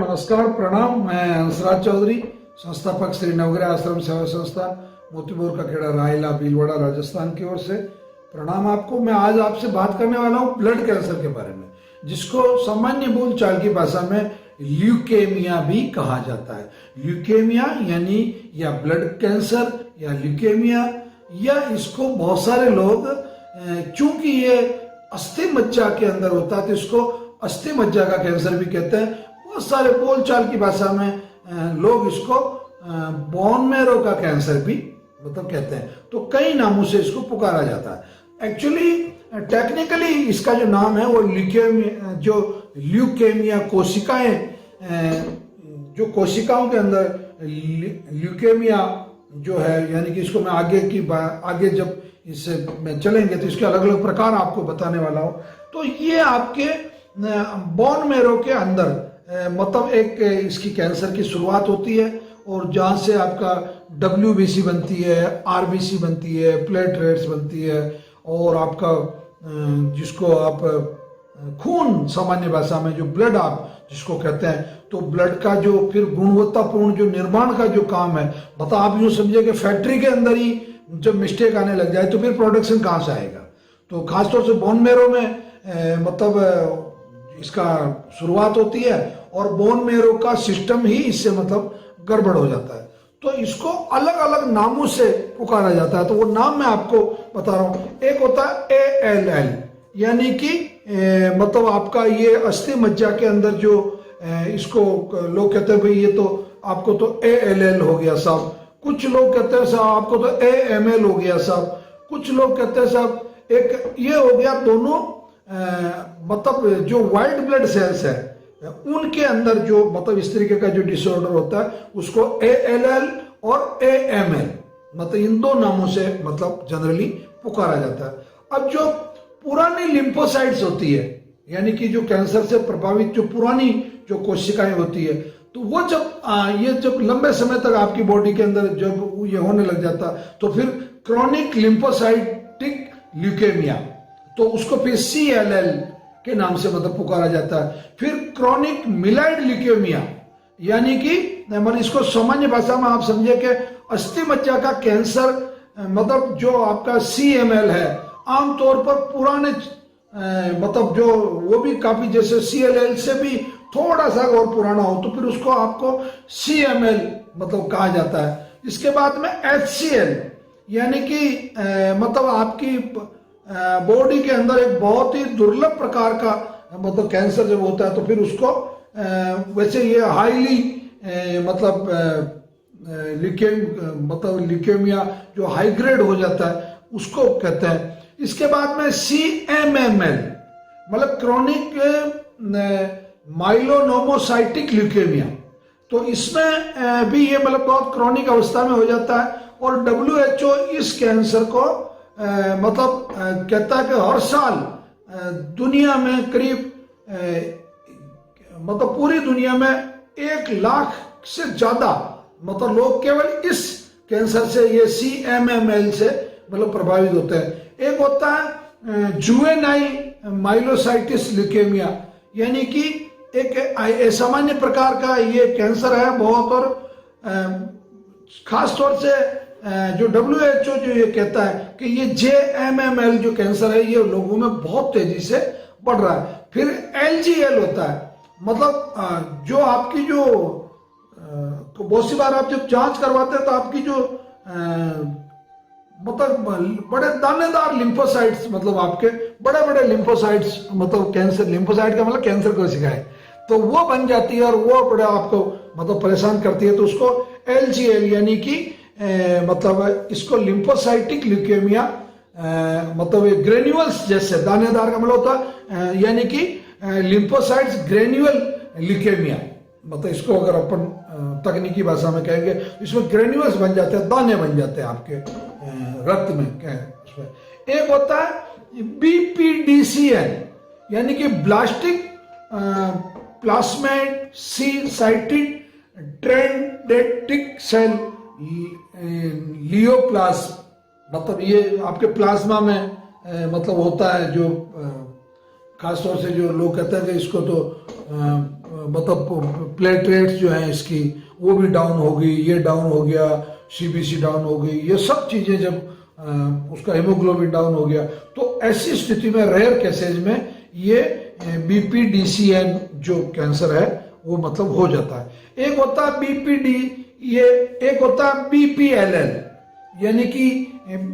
नमस्कार, प्रणाम। मैं हंसराज चौधरी, संस्थापक श्री नवग्रह आश्रम सेवा संस्थान मोतीपुर का खेड़ा रायला भीलवाड़ा राजस्थान की ओर से प्रणाम आपको। मैं आज आपसे बात करने वाला हूँ ब्लड कैंसर के बारे में, जिसको सामान्य बोलचाल की भाषा में ल्यूकेमिया भी कहा जाता है। ल्यूकेमिया यानी या ब्लड कैंसर या ल्यूकेमिया, या इसको बहुत सारे लोग चूंकि ये अस्थि मज्जा के अंदर होता है तो इसको अस्थि मज्जा का कैंसर भी कहते हैं। बहुत सारे बोलचाल की भाषा में लोग इसको बोन मैरो का कैंसर भी कहते हैं। तो कई नामों से इसको पुकारा जाता है। एक्चुअली टेक्निकली इसका जो नाम है वो ल्यूकेमिया कोशिकाएं, जो कोशिकाओं के अंदर ल्यूकेमिया जो है, यानी कि इसको मैं आगे जब इससे में चलेंगे तो इसके अलग अलग प्रकार आपको बताने वाला हूं। तो ये आपके बोन मैरो के अंदर एक इसकी कैंसर की शुरुआत होती है, और जहां से आपका WBC बनती है, RBC बनती है, प्लेटलेट्स बनती है, और आपका जिसको आप खून सामान्य भाषा में जो ब्लड आप जिसको कहते हैं, तो ब्लड का जो फिर गुणवत्तापूर्ण जो निर्माण का जो काम है, आप यूं समझिए कि फैक्ट्री के अंदर ही जब मिस्टेक आने लग जाए तो फिर प्रोडक्शन कहाँ से आएगा। तो खासतौर से बोन मैरो में इसका शुरुआत होती है, और बोन मैरो का सिस्टम ही इससे गड़बड़ हो जाता है। तो इसको अलग अलग नामों से पुकारा जाता है। तो वो नाम मैं आपको बता रहा हूँ। एक होता है ALL, यानी कि आपका ये अस्थि मज्जा के अंदर जो इसको लोग कहते हैं भाई ये तो आपको तो ALL हो गया साहब, कुछ लोग कहते हैं साहब आपको तो AML हो गया साहब, कुछ लोग कहते हैं साहब एक ये हो गया। दोनों जो व्हाइट ब्लड सेल्स है उनके अंदर जो इस तरीके का जो डिसऑर्डर होता है उसको ALL और AML इन दो नामों से जनरली पुकारा जाता है। अब जो पुरानी लिम्फोसाइट्स होती है, यानी कि जो कैंसर से प्रभावित जो पुरानी जो कोशिकाएं होती है, तो वो जब लंबे समय तक आपकी बॉडी के अंदर जब ये होने लग जाता तो फिर क्रॉनिक लिम्फोसाइटिक ल्यूकेमिया, तो उसको फिर CLL के नाम से पुकारा जाता है। फिर क्रॉनिक मिलाइड ल्यूकेमिया, यानी कि इसको सामान्य भाषा में आप समझे कि अस्थि मज्जा का कैंसर, जो आपका CML है, आमतौर पर पुराने जो वो भी काफी जैसे CLL से भी थोड़ा सा और पुराना हो तो फिर उसको आपको CML कहा जाता है। इसके बाद में HCL, यानी कि आपकी बॉडी के अंदर एक बहुत ही दुर्लभ प्रकार का कैंसर जब होता है तो फिर उसको वैसे ये हाईली ल्यूकेमिया जो हाई ग्रेड हो जाता है उसको कहते हैं। इसके बाद में CMML क्रॉनिक माइलोनोमोसाइटिक ल्यूकेमिया, तो इसमें भी ये बहुत क्रॉनिक अवस्था में हो जाता है। और WHO इस कैंसर को कहता है कि हर साल दुनिया में करीब पूरी दुनिया में 1 लाख से ज्यादा लोग केवल इस कैंसर से, ये CMML से प्रभावित होते हैं। एक होता है जुवेनाइल माइलोसाइटिस ल्यूकेमिया, यानी कि एक सामान्य प्रकार का ये कैंसर है बहुत, और खास तौर से जो WHO जो ये कहता है कि ये JMML जो कैंसर है ये लोगों में बहुत तेजी से बढ़ रहा है। फिर LGL होता है, जो आपकी जो तो बहुत सी बार आप जब जांच करवाते हैं तो आपकी जो बड़े दानेदार लिम्फोसाइट्स, आपके बड़े बड़े लिम्फोसाइट्स, कैंसर लिम्फोसाइट का कैंसर कोशिका है, तो वो बन जाती है और वो बड़ा आपको परेशान करती है। तो उसको LGL, यानी कि इसको लिम्फोसाइटिक ल्यूकेमिया, ग्रेन्यूल्स जैसे दानेदार का होता है, यानी कि लिम्फोसाइट्स ग्रेन्यूल ल्यूकेमिया, इसको अगर अपन तकनीकी भाषा में कहेंगे इसमें ग्रेन्यूल्स बन जाते हैं, दाने बन जाते हैं आपके रक्त में। एक होता है BPDCL, यानी कि ब्लास्टिक प्लाज्मेड सीसाइटिड ट्रेंडेटिक सेल लियोप्लाज्म, ये आपके प्लाज्मा में होता है, जो खासतौर से जो लोग कहते हैं कि इसको तो मतलब प्लेटलेट्स जो हैं इसकी वो भी डाउन हो गई, ये डाउन हो गया, सीबीसी डाउन हो गई, ये सब चीजें जब उसका हीमोग्लोबिन डाउन हो गया तो ऐसी स्थिति में रेयर केसेज में ये बीपीडीसीएन जो कैंसर है वो मतलब हो जाता है। एक होता है बीपीडी, ये एक होता है बीपीएलएल, यानी कि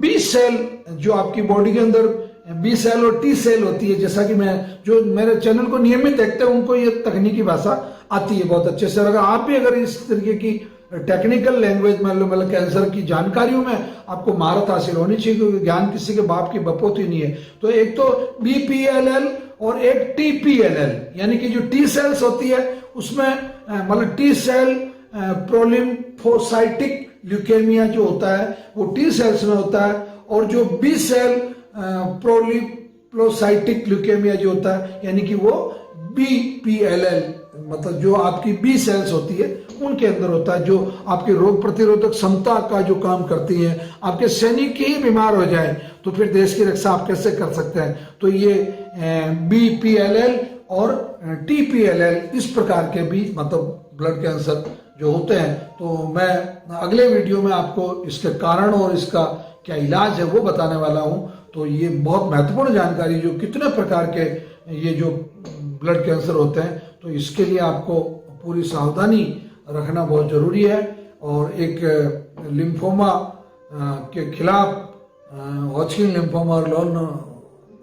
बी सेल जो आपकी बॉडी के अंदर बी सेल और टी सेल होती है। जैसा कि मैं जो मेरे चैनल को नियमित देखते हैं उनको ये तकनीकी भाषा आती है बहुत अच्छे से। अगर आप भी अगर इस तरीके की टेक्निकल लैंग्वेज में मतलब कैंसर की जानकारियों में आपको महारत हासिल होनी चाहिए, क्योंकि ज्ञान किसी के बाप की बपोती नहीं है। तो एक तो बीपीएलएल और एक टीपीएलएल, यानी कि जो टी सेल्स होती है उसमें मतलब टी सेल प्रोलिम्फोसाइटिक ल्यूकेमिया जो होता है वो टी सेल्स में होता है, और जो बी सेल प्रोलिम्फोसाइटिक ल्यूकेमिया जो होता है यानी कि वो बीपीएलएल मतलब जो आपकी बी सेल्स होती है उनके अंदर होता है, जो आपकी रोग प्रतिरोधक क्षमता का जो काम करती है। आपके सैनिक ही बीमार हो जाए तो फिर देश की रक्षा आप कैसे कर सकते हैं। तो ये बीपीएलएल और टीपीएलएल इस प्रकार के भी मतलब ब्लड कैंसर जो होते हैं। तो मैं अगले वीडियो में आपको इसके कारण और इसका क्या इलाज है वो बताने वाला हूं। तो ये बहुत महत्वपूर्ण जानकारी जो कितने प्रकार के ये जो ब्लड कैंसर होते हैं, तो इसके लिए आपको पूरी सावधानी रखना बहुत जरूरी है। और एक लिम्फोमा के खिलाफ हॉजकिन लिम्फोमा और नॉन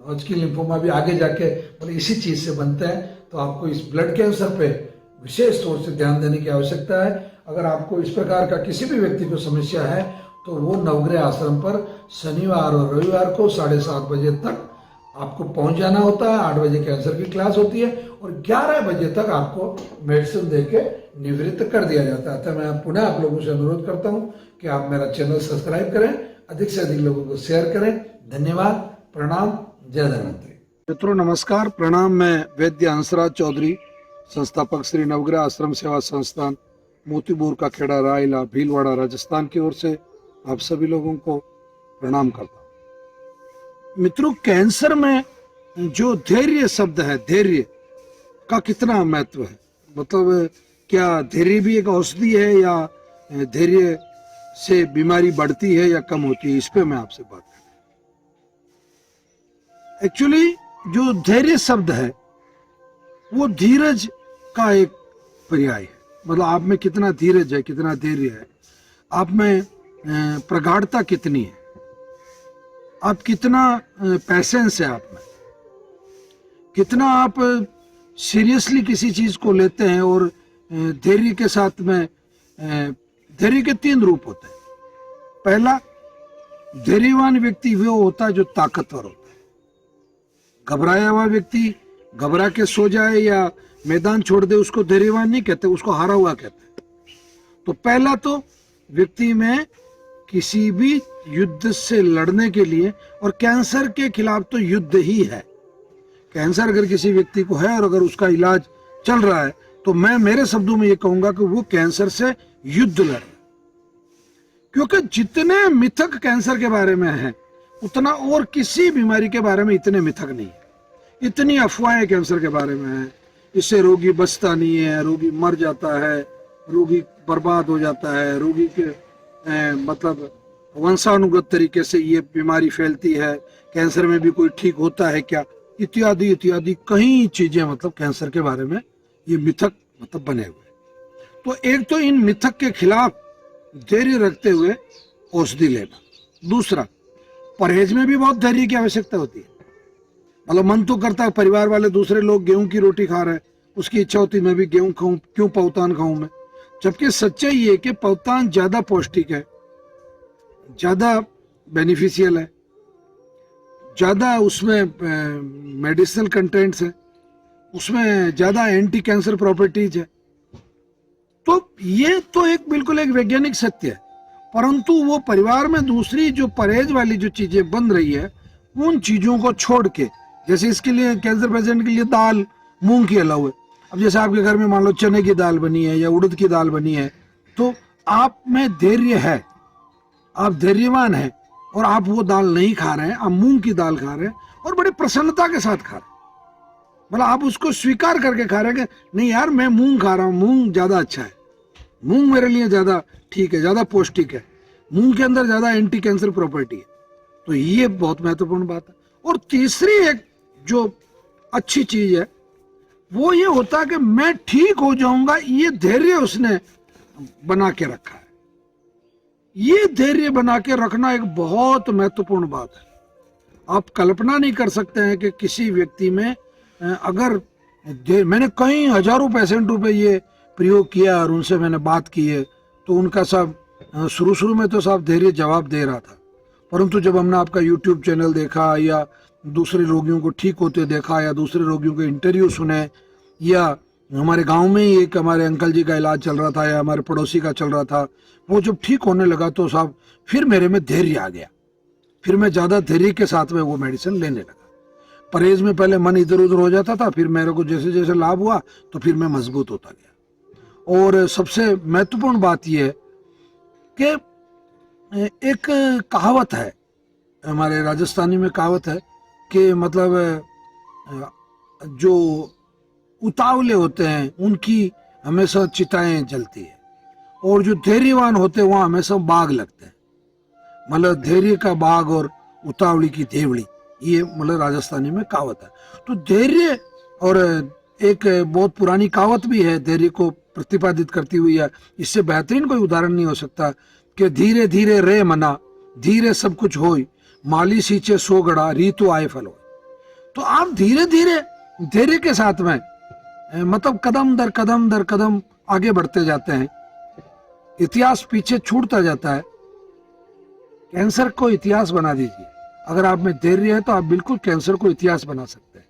हॉजकिन लिम्फोमा भी आगे जाके मतलब इसी चीज से बनते हैं। तो आपको इस ब्लड कैंसर पे विशेष तौर से ध्यान देने की आवश्यकता है। अगर आपको इस प्रकार का किसी भी व्यक्ति को समस्या है तो वो नवग्रह आश्रम पर शनिवार और रविवार को 7:30 बजे तक आपको पहुंच जाना होता है। 8 बजे कैंसर की क्लास होती है और 11 बजे तक आपको मेडिसिन देके निवृत्त कर दिया जाता है। तो मैं पुनः आप लोगों से अनुरोध करता हूं कि आप मेरा चैनल सब्सक्राइब करें, अधिक से अधिक लोगों को शेयर करें। धन्यवाद, प्रणाम, जय धन्वंतरी। मित्रों नमस्कार, प्रणाम। मैं वैद्य हंसराज चौधरी, संस्थापक श्री नवग्रह आश्रम सेवा संस्थान, मोतीपुर का खेड़ा, रायला, भीलवाड़ा, राजस्थान की ओर से आप सभी लोगों को प्रणाम करता हूं। मित्रों, कैंसर में जो धैर्य शब्द है, धैर्य का कितना महत्व है, मतलब क्या धैर्य भी एक औषधि है या धैर्य से बीमारी बढ़ती है या कम होती है, इस पे मैं आपसे बात कर रहा हूं। एक्चुअली जो धैर्य शब्द है वो धीरज का एक पर्याय है। मतलब आप में कितना धीरज है, कितना धैर्य है, आप में प्रगाढ़ता कितनी है, आप कितना पैसेंस है, आप में कितना आप सीरियसली किसी चीज को लेते हैं। और धैर्य के साथ में धैर्य के 3 रूप होते हैं। पहला, धैर्यवान व्यक्ति वो होता है जो ताकतवर होता है। घबराया हुआ व्यक्ति घबरा के सो जाए या मैदान छोड़ दे उसको धैर्यवान नहीं कहते, उसको हारा हुआ कहते हैं। तो पहला तो व्यक्ति में किसी भी युद्ध से लड़ने के लिए, और कैंसर के खिलाफ तो युद्ध ही है। कैंसर अगर किसी व्यक्ति को है और अगर उसका इलाज चल रहा है तो मैं मेरे शब्दों में ये कहूंगा कि वो कैंसर से युद्ध लड़, क्योंकि जितने मिथक कैंसर के बारे में है उतना और किसी बीमारी के बारे में इतने मिथक नहीं है। इतनी अफवाहें कैंसर के बारे में है, इससे रोगी बचता नहीं है, रोगी मर जाता है, रोगी बर्बाद हो जाता है, रोगी के मतलब वंशानुगत तरीके से ये बीमारी फैलती है, कैंसर में भी कोई ठीक होता है क्या, इत्यादि इत्यादि कई चीजें मतलब कैंसर के बारे में ये मिथक मतलब बने हुए। तो एक तो इन मिथक के खिलाफ धैर्य रखते हुए औषधि लेना। दूसरा, परहेज में भी बहुत धैर्य की आवश्यकता होती है। मतलब मन तो करता है, परिवार वाले दूसरे लोग गेहूं की रोटी खा रहे हैं, उसकी इच्छा होती मैं भी गेहूं खाऊं, क्यों पौतान खाऊं मैं। जबकि सच्चाई ये कि पौतान ज्यादा पौष्टिक है, ज्यादा बेनिफिशियल है, ज्यादा उसमें मेडिसिनल कंटेंट्स है, उसमें ज्यादा एंटी कैंसर प्रॉपर्टीज है। तो ये तो एक बिल्कुल एक वैज्ञानिक सत्य है। परंतु वो परिवार में दूसरी जो परहेज वाली जो चीजें बन रही है उन चीजों को छोड़ के, जैसे इसके लिए कैंसर पेशेंट के लिए दाल मूंग की अलाउ है। अब जैसे आपके घर में मान लो चने की दाल बनी है या उड़द की दाल बनी है, तो आप में धैर्य है, आप धैर्यवान हैं और आप वो दाल नहीं खा रहे हैं, आप मूंग की दाल खा रहे हैं और बड़े प्रसन्नता के साथ खा रहे हैं। मतलब आप उसको स्वीकार करके खा रहे हैं कि नहीं यार मैं मूंग खा रहा हूं, मूंग ज्यादा अच्छा है, मूंग मेरे लिए ज्यादा ठीक है, ज्यादा पौष्टिक है, मूंग के अंदर ज्यादा एंटी कैंसर प्रॉपर्टी है। तो ये बहुत महत्वपूर्ण बात है। और तीसरी एक जो अच्छी चीज है वो ये होता है कि मैं ठीक हो जाऊंगा, ये धैर्य उसने बना के रखा है। ये धैर्य बना के रखना एक बहुत महत्वपूर्ण बात है। आप कल्पना नहीं कर सकते हैं कि किसी व्यक्ति में अगर मैंने कई हजारों पेशेंटों पे ये प्रयोग किया और उनसे मैंने बात की है, तो उनका सब शुरू में तो सब धैर्य जवाब दे रहा था, परंतु जब हमने आपका यूट्यूब चैनल देखा या दूसरे रोगियों को ठीक होते देखा या दूसरे रोगियों के इंटरव्यू सुने, या हमारे गांव में ही एक हमारे अंकल जी का इलाज चल रहा था या हमारे पड़ोसी का चल रहा था, वो जब ठीक होने लगा तो साहब फिर मेरे में धैर्य आ गया, फिर मैं ज्यादा धैर्य के साथ में वो मेडिसिन लेने लगा। परहेज में पहले मन इधर उधर हो जाता था, फिर मेरे को जैसे जैसे लाभ हुआ तो फिर मैं मजबूत होता गया। और सबसे महत्वपूर्ण बात यह है कि एक कहावत है हमारे राजस्थानी में, कहावत है कि मतलब जो उतावले होते हैं उनकी हमेशा चिताएं जलती है, और जो धैर्यवान होते हैं वहां हमेशा बाग लगते हैं। मतलब धैर्य का बाग और उतावली की देवड़ी, ये मतलब राजस्थानी में कहावत है। तो धैर्य, और एक बहुत पुरानी कहावत भी है धैर्य को प्रतिपादित करती हुई है, इससे बेहतरीन कोई उदाहरण नहीं हो सकता कि धीरे धीरे रे मना, धीरे सब कुछ होई, माली सींचे सो गड़ा, रीतु आए फल हो। तो आप धीरे धीरे धैर्य के साथ में मतलब कदम दर कदम आगे बढ़ते जाते हैं, इतिहास पीछे छूटता जाता है। कैंसर को इतिहास बना दीजिए, अगर आप में धैर्य है तो आप बिल्कुल कैंसर को इतिहास बना सकते हैं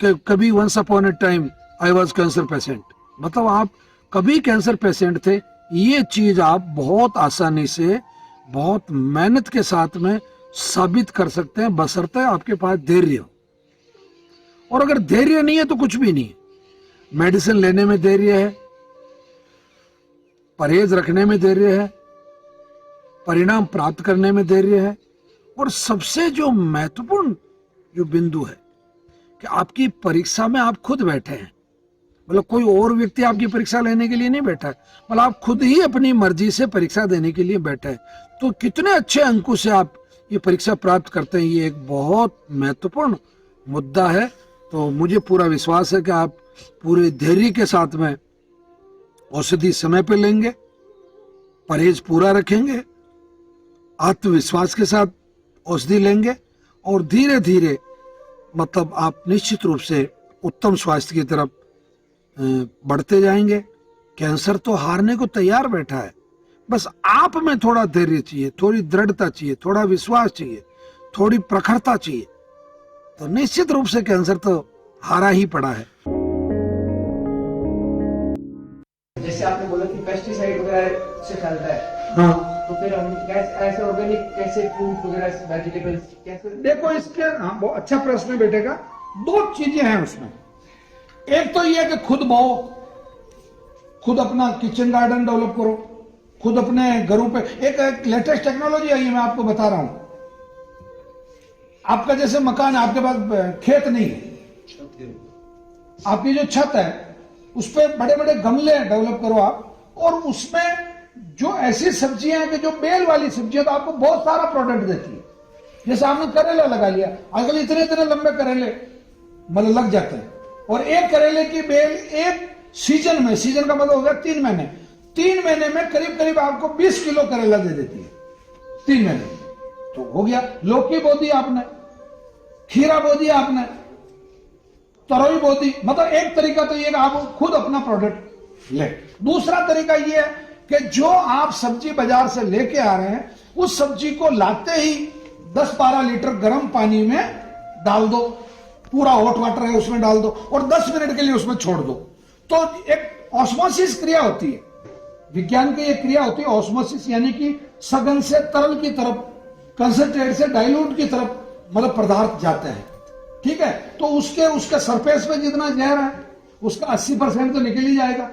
कि कभी once upon a time I was cancer patient, मतलब आप कभी कैंसर पेशेंट थे। ये चीज आप बहुत आसानी से बहुत मेहनत के साथ में साबित कर सकते हैं, बशर्ते आपके पास धैर्य हो। और अगर धैर्य नहीं है तो कुछ भी नहीं है। मेडिसिन लेने में धैर्य है, परहेज रखने में धैर्य है, परिणाम प्राप्त करने में धैर्य है, और सबसे जो महत्वपूर्ण जो बिंदु है कि आपकी परीक्षा में आप खुद बैठे हैं, मतलब कोई और व्यक्ति आपकी परीक्षा लेने के लिए नहीं बैठा है, मतलब आप खुद ही अपनी मर्जी से परीक्षा देने के लिए बैठे हैं। तो कितने अच्छे अंकों से आप ये परीक्षा प्राप्त करते हैं, ये एक बहुत महत्वपूर्ण मुद्दा है। तो मुझे पूरा विश्वास है कि आप पूरे धैर्य के साथ में औषधि समय पे लेंगे, परहेज पूरा रखेंगे, आत्मविश्वास के साथ औषधि लेंगे, और धीरे धीरे मतलब आप निश्चित रूप से उत्तम स्वास्थ्य की तरफ बढ़ते जाएंगे। कैंसर तो हारने को तैयार बैठा है, बस आप में थोड़ा धैर्य चाहिए, थोड़ी दृढ़ता चाहिए, थोड़ा विश्वास चाहिए, थोड़ी प्रखरता चाहिए, तो निश्चित रूप से कैंसर तो हारा ही पड़ा है। जैसे आपने बोला कि पेस्टिसाइड वगैरह से फैलता है, हाँ, तो फिर हम ऐसे ऑर्गेनिक कैसे फ्रूट वगैरह वेजिटेबल्स कैसे? देखो इसके, हाँ बहुत अच्छा प्रश्न बेटेगा। दो चीजें हैं उसमें, एक तो ये कि खुद बोओ, खुद अपना किचन गार्डन डेवलप करो, खुद अपने घरों पे। एक लेटेस्ट टेक्नोलॉजी आई है, मैं आपको बता रहा हूं। आपका जैसे मकान है, आपके पास खेत नहीं है, आपकी जो छत है उस पर बड़े बड़े गमले डेवलप करो आप, और उसमें जो ऐसी सब्जियां हैं कि जो बेल वाली सब्जियां, तो आपको बहुत सारा प्रोडक्ट देती है। जैसे आपने करेला लगा लिया, आजकल इतने इतने लंबे करेले मतलब लग जाते हैं, और एक करेले की बेल एक सीजन में, सीजन का मतलब हो गया 3 महीने, 3 महीने में करीब करीब आपको 20 किलो करेला दे देती है 3 महीने। तो हो गया, लौकी बो दी आपने, खीरा बो दिया आपने, तरोई बो दी। मतलब एक तरीका तो ये कि आप खुद अपना प्रोडक्ट ले। दूसरा तरीका ये है कि जो आप सब्जी बाजार से लेके आ रहे हैं, उस सब्जी को लाते ही 10-12 लीटर गर्म पानी में डाल दो, पूरा हॉट वाटर है उसमें डाल दो, और 10 मिनट के लिए उसमें छोड़ दो। तो एक ऑस्मोसिस क्रिया होती है, विज्ञान की एक क्रिया होती है ऑस्मोसिस, यानी कि सघन से तरल की तरफ, कंसंट्रेट से डाइल्यूट की तरफ मतलब पदार्थ जाते हैं, ठीक है। तो उसके सरफेस पे जितना जहर है उसका 80% तो निकल ही जाएगा।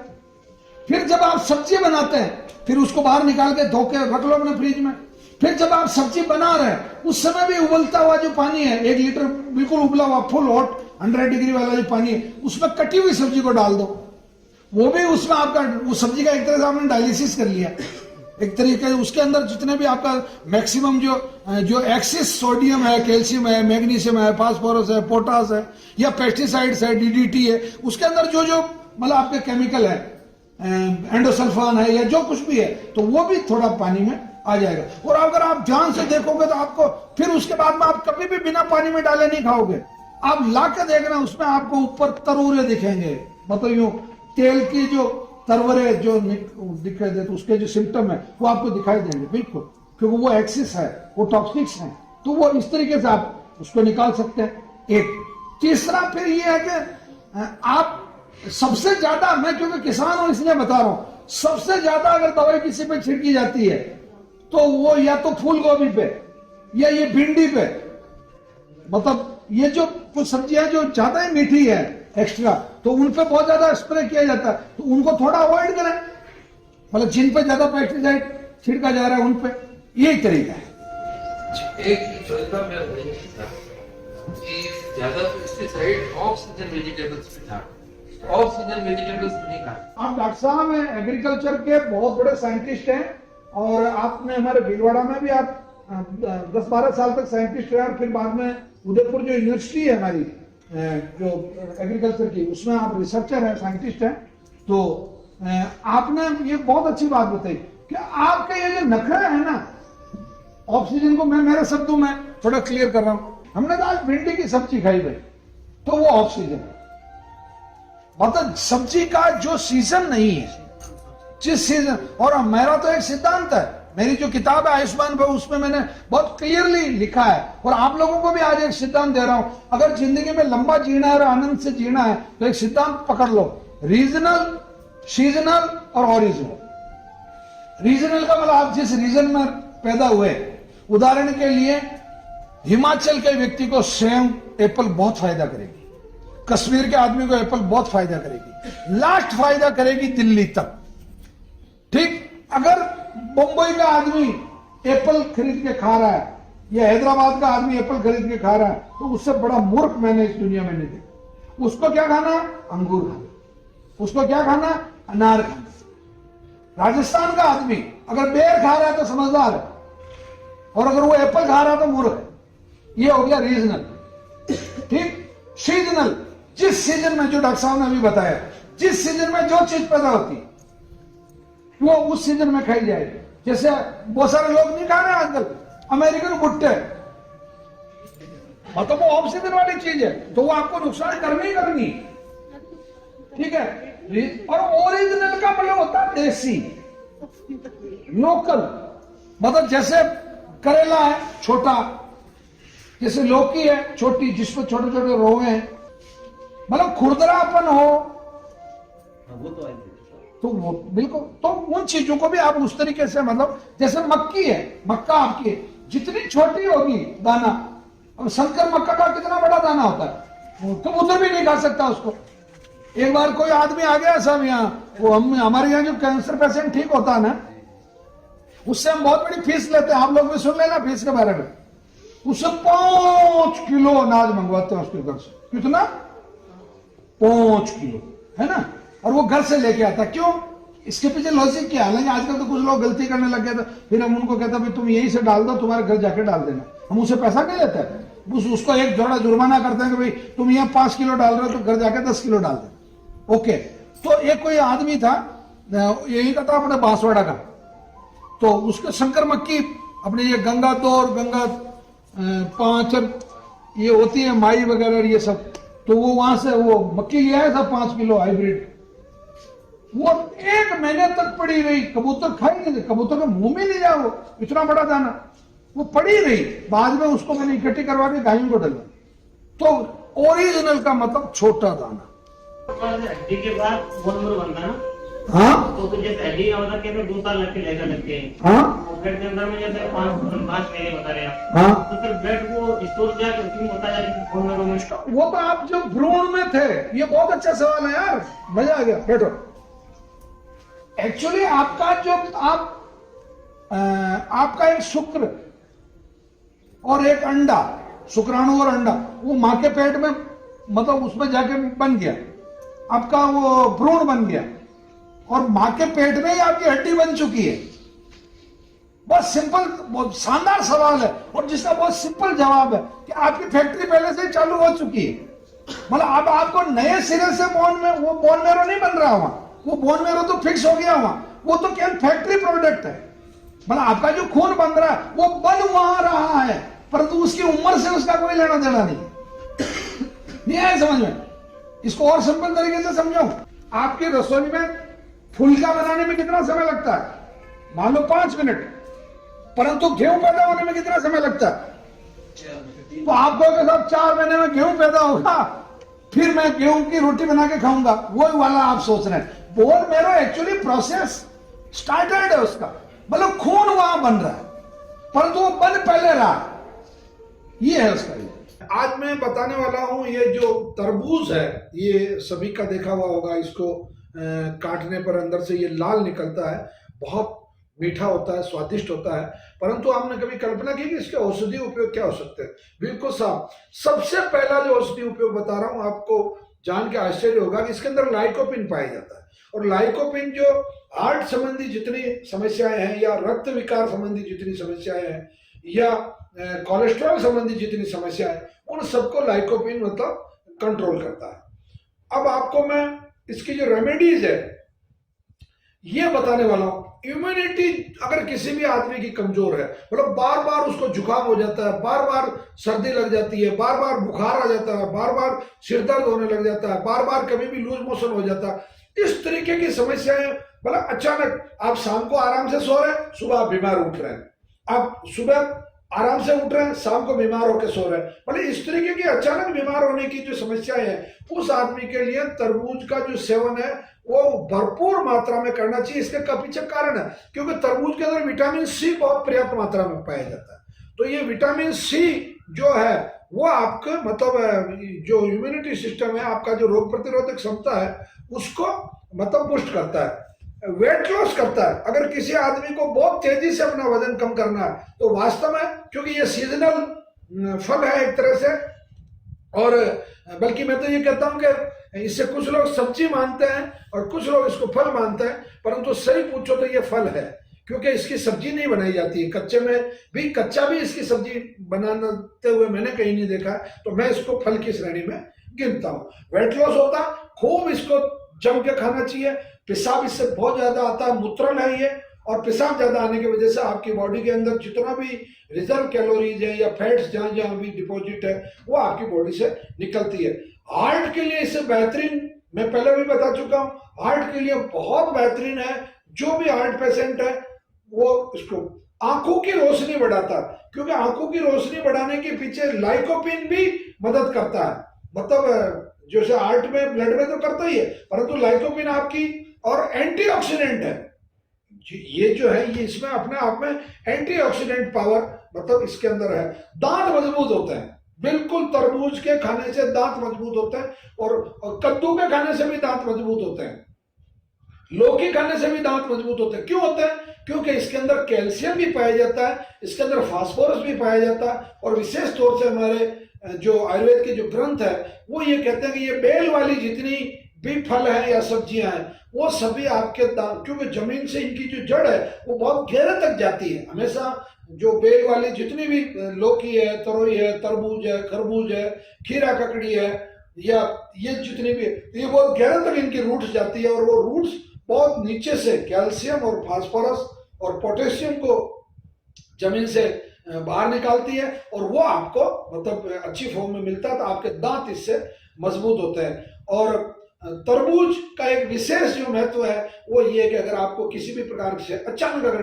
फिर जब आप सब्जी बनाते हैं, फिर उसको बाहर निकाल के धो के रख लो अपने फ्रिज में। फिर जब आप सब्जी बना रहे हैं, उस समय भी उबलता हुआ जो पानी है, 1 लीटर बिल्कुल उबला हुआ फुल हॉट 100 डिग्री वाला जो पानी है उसमें कटी हुई सब्जी को डाल दो, वो भी उसमें आपका उस सब्जी का एक तरह से आपने डायलिसिस कर लिया एक तरीके से। उसके अंदर जितने भी आपका मैक्सिमम जो एक्सेस सोडियम है, कैल्शियम है, मैग्नीशियम है, फास्फोरस है, पोटास है या पेस्टिसाइड्स है, डीडीटी है, उसके अंदर जो जो मतलब आपके केमिकल है, एंडोसल्फान है या जो कुछ भी है, तो वो भी थोड़ा पानी में आ जाएगा। और अगर आप ध्यान से देखोगे तो आपको फिर उसके बाद में आप कभी भी बिना पानी में डाले नहीं खाओगे। आप ला के देखना, उसमें आपको ऊपर तरूरे दिखेंगे, मतलब यूं तेल की जो तरवरे जो दिखाई देते उसके जो सिम्टम है वो आपको दिखाई देंगे बिल्कुल, क्योंकि वो एक्सिस है, वो टॉक्सिक्स है, तो वो इस तरीके से आप उसको निकाल सकते हैं। एक तीसरा फिर ये है कि आप सबसे ज्यादा, मैं क्योंकि किसान हूं इसलिए बता रहा हूं, सबसे ज्यादा अगर दवाई किसी पे छिड़की जाती है तो वो या तो फूल गोभी पे या ये भिंडी पे, मतलब ये जो कुछ सब्जियां जो ज्यादा ही मीठी है एक्स्ट्रा, तो उन पे बहुत ज्यादा स्प्रे किया जाता है, तो उनको थोड़ा अवॉइड करें, मतलब जिन पे ज्यादा पेस्टिसाइड छिड़का जा रहा है उन पे, यही तरीका है। एक चौथा में कि ज्यादा पेस्टिसाइड ऑफ सीजन वेजिटेबल्स में था, ऑफ सीजन वेजिटेबल्स नहीं खा। आप डॉक्टर साहब एग्रीकल्चर के बहुत बड़े साइंटिस्ट हैं और आपने हमारे भीलवाड़ा में भी आप 10-12 साल तक साइंटिस्ट रहे और फिर बाद में उदयपुर जो यूनिवर्सिटी है हमारी जो एग्रीकल्चर की, उसमें आप रिसर्चर हैं, साइंटिस्ट हैं, तो आपने ये बहुत अच्छी बात बताई कि आपके ये जो नखरा है ना ऑक्सीजन को, मैं मेरे शब्दों में थोड़ा क्लियर कर रहा हूं, हमने तो आज भिंडी की सब्जी खाई भाई, तो वो ऑक्सीजन है, मतलब सब्जी का जो सीजन नहीं है, जिस सीजन, और मेरा तो एक सिद्धांत है, मेरी जो किताब है आयुष्मान भाई उसमें मैंने बहुत क्लियरली लिखा है और आप लोगों को भी आज एक सिद्धांत दे रहा हूं, अगर जिंदगी में लंबा जीना है और आनंद से जीना है तो एक सिद्धांत पकड़ लो, रीजनल, सीजनल और ओरिजिनल। रीजनल का मतलब आप जिस रीजन में पैदा हुए, उदाहरण के लिए हिमाचल के व्यक्ति को सेब एप्पल बहुत फायदा करेगी, कश्मीर के आदमी को एप्पल बहुत फायदा करेगी, लास्ट फायदा करेगी दिल्ली तक, ठीक। अगर बंबई का आदमी एप्पल खरीद के खा रहा है या हैदराबाद का आदमी एप्पल खरीद के खा रहा है तो उससे बड़ा मूर्ख मैंने इस दुनिया में नहीं देखा। उसको क्या खाना, अंगूर खाना, उसको क्या खाना, अनार खाना। राजस्थान का आदमी अगर बेर खा रहा है तो समझदार है, और अगर वो एप्पल खा रहा है तो मूर्ख है। ये हो गया रीजनल, ठीक। सीजनल, जिस सीजन में, जो डॉक्टर साहब ने अभी बताया, जिस सीजन में जो चीज पैदा होती है वो उस सीजन में खाई जाएगी। जैसे बहुत सारे लोग नहीं खा रहे आजकल अमेरिकन भुट्टे, मतलब वो ऑफ सीजन वाली चीज है, तो वो आपको नुकसान करनी ही करनी, ठीक है। और ओरिजिनल का मतलब होता है देसी, लोकल, मतलब जैसे करेला है छोटा, जैसे लौकी है छोटी जिसमें छोटे छोटे रोए हैं, मतलब खुरदरापन हो, वो तो है तो वो बिल्कुल, तो उन चीजों को भी आप उस तरीके से, मतलब जैसे मक्की है, मक्का आपकी जितनी छोटी होगी दाना, अब शंकर मक्का का कितना बड़ा दाना होता है, कबूतर भी नहीं खा सकता उसको। एक बार कोई आदमी आ गया सब यहाँ, वो हमारे यहाँ जो कैंसर पेशेंट ठीक होता है ना, उससे हम बहुत बड़ी फीस लेते हैं, आप लोग भी सुन लेना फीस के बारे में। उससे 5 किलो अनाज मंगवाते हैं उसके घर से, कितना, 5 किलो, है ना, और वो घर से लेके आता। क्यों, इसके पीछे लॉजिक क्या है? हालांकि आजकल तो कुछ लोग गलती करने लग गए थे, फिर हम उनको कहते भाई तुम यहीं से डाल दो, तुम्हारे घर जाके डाल देना, हम उसे पैसा नहीं लेते, उसको एक जोड़ा जुर्माना करते हैं कि भाई तुम यहाँ 5 किलो डाल रहे हो तो घर जाके 10 किलो डाल देना। ओके, तो एक कोई आदमी था, यही का था अपने बांसवाड़ा का, तो उसके शंकर मक्की अपने ये गंगा 2 और गंगा 5 ये होती है माई वगैरह ये सब, तो वो वहां से वो मक्की लिया है था 5 किलो हाइब्रिड, वो 1 महीने तक पड़ी रही, कबूतर खाई नहीं, कबूतर का मुंह में नहीं जा, वो इतना बड़ा दाना वो पड़ी रही। बाद में उसको मैंने इकट्ठी करवा के गायों को डाला। तो ओरिजिनल का मतलब छोटा दाना। हड्डी के बाद बहुत नंबर बनता ना, हाँ, तो जैसे हड्डी होता है 2 साल लगते हैं, हाँ, ब्लड के अंदर में जैसे 5 महीने बता रहे हैं, हाँ, तो फिर ब्लड को स्टोर किया क्यों होता है? वो तो आप जो भ्रूण में थे, ये बहुत अच्छा सवाल है यार, मजा आ गया, बैठो। एक्चुअली आपका जो आपका एक शुक्र और एक अंडा, शुक्राणु और अंडा, वो मां के पेट में मतलब उसमें जाके बन गया, आपका वो भ्रूण बन गया और मां के पेट में ही आपकी हड्डी बन चुकी है। बहुत सिंपल, बहुत शानदार सवाल है और जिसका बहुत सिंपल जवाब है कि आपकी फैक्ट्री पहले से ही चालू हो चुकी है। मतलब अब आपको नए सिरे से वो बोन मेरो नहीं बन रहा हुआ, वो बोन मेरो तो फिक्स हो गया हुआ, वो तो केवल फैक्ट्री प्रोडक्ट है। मतलब आपका जो खून बन रहा है वो बन वहां रहा है, परंतु उसकी उम्र से उसका कोई लेना देना नहीं आया समझ में। इसको और सिंपल तरीके से समझाऊं, आपकी रसोई में फुल्का बनाने में कितना समय लगता है? मान लो 5 मिनट, परंतु गेहूं पैदा होने में कितना समय लगता है? तो आप कहोगे साहब 4 महीने में गेहूं पैदा होगा, फिर मैं गेहूं की रोटी बना के खाऊंगा, वो वाला आप सोच रहे हैं। Bone marrow actually process started है उसका, मतलब खून वहां बन रहा है, परंतु वो बन पहले रहा, ये है उसका। आज मैं बताने वाला हूं, ये जो तरबूज है ये सभी का देखा हुआ होगा, इसको काटने पर अंदर से ये लाल निकलता है, बहुत मीठा होता है, स्वादिष्ट होता है, परंतु आपने कभी कल्पना की कि इसके औषधि उपयोग क्या हो सकते हैं? बिल्कुल साहब, सबसे पहला जो औषधि उपयोग बता रहा हूं आपको, जान के आश्चर्य होगा कि इसके अंदर लाइकोपिन पाया जाता है। और लाइकोपिन जो हार्ट संबंधी जितनी समस्याएं हैं या रक्त विकार संबंधी जितनी समस्याएं हैं या कोलेस्ट्रॉल संबंधी जितनी समस्याएं, उन सबको लाइकोपिन मतलब कंट्रोल करता है। अब आपको मैं इसकी जो रेमेडीज है ये बताने वाला हूं। इम्यूनिटी अगर किसी भी आदमी की कमजोर है, मतलब बार बार उसको जुकाम हो जाता है, बार बार सर्दी लग जाती है, बार बार बुखार आ जाता है, बार बार सिर दर्द होने लग जाता है, बार बार कभी भी लूज मोशन हो जाता है, इस तरीके की समस्याएं, मतलब अचानक आप शाम को आराम से सो रहे हैं, सुबह आप बीमार उठ रहे हैं, आप सुबह आराम से उठ रहे हैं, शाम को बीमार होकर सो रहे हैं, मतलब इस तरीके की अचानक बीमार होने की जो समस्याएं हैं, उस आदमी के लिए तरबूज का जो सेवन है वो भरपूर मात्रा में करना चाहिए। इसके पीछे कारण है क्योंकि तरबूज के अंदर विटामिन सी बहुत पर्याप्त मात्रा में पाया जाता है। तो ये विटामिन सी जो है वो आपके मतलब जो इम्यूनिटी सिस्टम है, आपका जो रोग प्रतिरोधक क्षमता है उसको मतलब पुष्ट करता है, वेट लॉस करता है। अगर किसी आदमी को बहुत तेजी से अपना वजन कम करना है तो वास्तव में, क्योंकि ये सीजनल फल है एक तरह से, और बल्कि मैं तो ये कहता हूं कि इससे कुछ लोग सब्जी मानते हैं और कुछ लोग इसको फल मानते हैं, परंतु सही पूछो तो ये फल है, क्योंकि इसकी सब्जी नहीं बनाई जाती है, कच्चे में भी, कच्चा भी इसकी सब्जी बनाते हुए मैंने कहीं नहीं देखा, तो मैं इसको फल की श्रेणी में गिनता हूं। वेट लॉस होता, खूब इसको जम के खाना चाहिए। पेशाब इससे बहुत ज्यादा आता है, मूत्रल है ये, और पेशाब ज्यादा आने की वजह से आपकी बॉडी के अंदर जितना भी रिजर्व कैलोरीज है या फैट्स जहां जहां भी डिपॉजिट है वो आपकी बॉडी से निकलती है। हार्ट के लिए इससे बेहतरीन, मैं पहले भी बता चुका हूं, हार्ट के लिए बहुत बेहतरीन है। जो भी हार्ट पेशेंट है वो इसको, आंखों की रोशनी बढ़ाता है, क्योंकि आंखों की रोशनी बढ़ाने के पीछे लाइकोपिन भी मदद करता है, मतलब जैसे हार्ट में ब्लड में तो करता ही है, परंतु लाइकोपिन आपकी और एंटीऑक्सीडेंट है, ये जो है ये इसमें अपने आप में एंटीऑक्सीडेंट पावर मतलब इसके अंदर है। दांत मजबूत होते हैं, बिल्कुल तरबूज के खाने से दांत मजबूत होते हैं, और कद्दू के खाने से भी दांत मजबूत होते हैं, लौकी खाने से भी दांत मजबूत होते हैं। क्यों होते हैं? क्योंकि इसके अंदर कैल्शियम भी पाया जाता है, इसके अंदर फास्फोरस भी पाया जाता है, और विशेष तौर से हमारे जो आयुर्वेद के जो ग्रंथ है वो ये कहते हैं कि ये बेल वाली जितनी भी फल है या सब्जियां हैं वो सभी आपके दांत, क्योंकि जमीन से इनकी जो जड़ है वो बहुत गहरे तक जाती है। हमेशा जो बेल वाली जितनी भी लौकी है, तरोई है, तरबूज है, खरबूज है, खीरा ककड़ी है, या ये जितनी भी, ये बहुत गहरे तक इनकी रूट्स जाती है, और वो रूट्स बहुत नीचे से कैल्शियम और फास्फोरस और पोटेशियम को जमीन से बाहर निकालती है, और वो आपको मतलब अच्छी फॉर्म में मिलता है, तो आपके दांत इससे मजबूत होते हैं। और तरबूज का एक विशेष जो महत्व है वो ये कि अगर आपको किसी भी प्रकार से अचानक अगर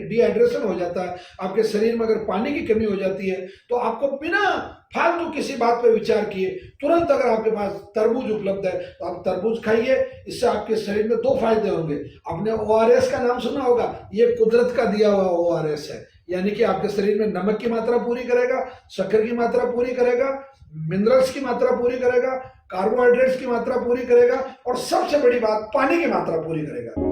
डिहाइड्रेशन हो जाता है, आपके शरीर में अगर पानी की कमी हो जाती है, तो आपको बिना फालतू किसी बात पर विचार किए तुरंत अगर आपके पास तरबूज उपलब्ध है तो आप तरबूज खाइए। इससे आपके शरीर में 2 फायदे होंगे। आपने ORS का नाम सुना होगा, ये कुदरत का दिया हुआ ORS है, यानी कि आपके शरीर में नमक की मात्रा पूरी करेगा, शक्कर की मात्रा पूरी करेगा, मिनरल्स की मात्रा पूरी करेगा, कार्बोहाइड्रेट्स की मात्रा पूरी करेगा, और सबसे बड़ी बात पानी की मात्रा पूरी करेगा।